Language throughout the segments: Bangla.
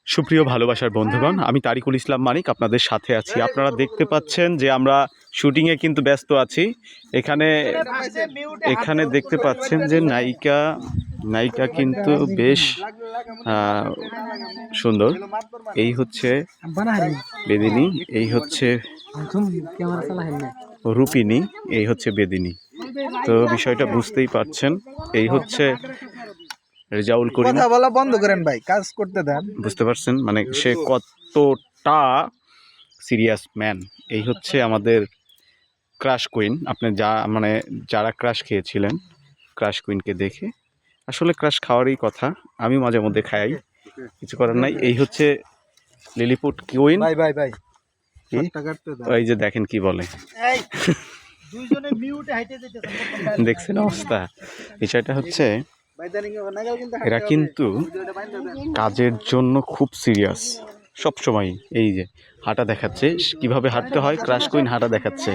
সুপ্রিয় ভালোবাসার বন্ধুগণ, আমি তারিকুল ইসলাম মানিক আপনাদের সাথে আছি। আপনারা দেখতে পাচ্ছেন যে আমরা শুটিংয়ে কিন্তু ব্যস্ত আছি। এখানে দেখতে পাচ্ছেন যে নায়িকা কিন্তু বেশ সুন্দর। এই হচ্ছে বেদিনী, এই হচ্ছে রূপিনী, এই হচ্ছে বেদিনী। তো বিষয়টা বুঝতেই পারছেন। এই হচ্ছে রেজাউল করিম। কথা বলা বন্ধ করেন ভাই, কাজ করতে দেন। বুঝতে পারছেন মানে সে কতটা সিরিয়াস ম্যান। এই হচ্ছে আমাদের ক্রাশ কুইন। আপনি যারা ক্রাশ খেয়েছিলেন, ক্রাশ কুইনকে দেখে আসলে ক্রাশ খাওয়ারই কথা। আমি মাঝে মধ্যে খাই, কিছু করার নাই। এই হচ্ছে লিলিপুট কুইন। ভাই ভাই ভাই এই যে দেখেন কি বলে, দেখছেন অবস্থা। বিষয়টা হচ্ছে এরা কিন্তু কাজের জন্য খুব সিরিয়াস সবসময়। এই যে হাঁটা দেখাচ্ছে, কিভাবে হাঁটতে হয়, ক্রাশ কুইন হাঁটা দেখাচ্ছে।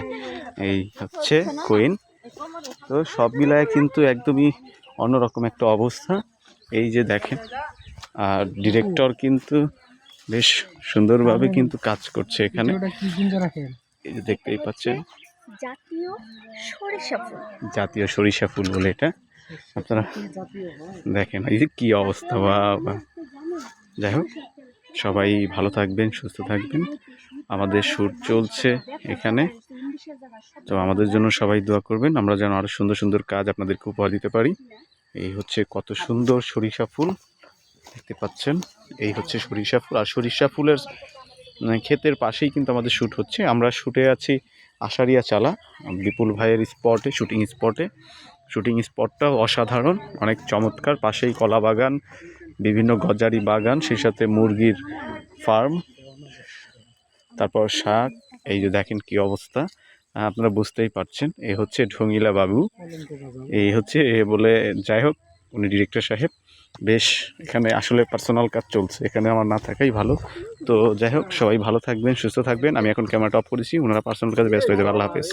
এই হচ্ছে কুইন। তো সব মিলায় কিন্তু একদমই অন্যরকম একটা অবস্থা। এই যে দেখেন, আর ডিরেক্টর কিন্তু বেশ সুন্দরভাবে কিন্তু কাজ করছে এখানে। এই যে দেখতেই পাচ্ছেন জাতীয় সরিষা ফুল বলে এটা। আপনারা দেখেন এই যে কি অবস্থা। বা যাই হোক, সবাই ভালো থাকবেন, সুস্থ থাকবেন। আমাদের শ্যুট চলছে এখানে, তো আমাদের জন্য সবাই দোয়া করবেন, আমরা যেন আরো সুন্দর সুন্দর কাজ আপনাদেরকে উপহার দিতে পারি। এই হচ্ছে কত সুন্দর সরিষা ফুল দেখতে পাচ্ছেন। এই হচ্ছে সরিষা ফুল, আর সরিষা ফুলের ক্ষেতের পাশেই কিন্তু আমাদের শ্যুট হচ্ছে। আমরা শ্যুটে আছি আশারিয়া চালা, বিপুল ভাইয়ের স্পটে, শুটিং স্পটটাও অসাধারণ, অনেক চমৎকার। পাশেই কলা বাগান, বিভিন্ন গজারি বাগান, সেই সাথে মুরগির ফার্ম, তারপর শাক। এই যে দেখেন কি অবস্থা, আপনারা বুঝতেই পারছেন। এই হচ্ছে ঢঙ্গিলা বাবু, এই হচ্ছে বলে। যাই হোক, উনি ডিরেক্টর সাহেব। বেশ এখানে আসলে পার্সোনাল কাজ চলছে, এখানে আমার না থাকাই ভালো। তো যাই হোক, সবাই ভালো থাকবেন, সুস্থ থাকবেন। আমি এখন ক্যামেরাটা অফ করেছি, ওনারা পার্সোনাল কাজে ব্যস্ত হয়ে যাবে। আল্লাহ হাফেজ।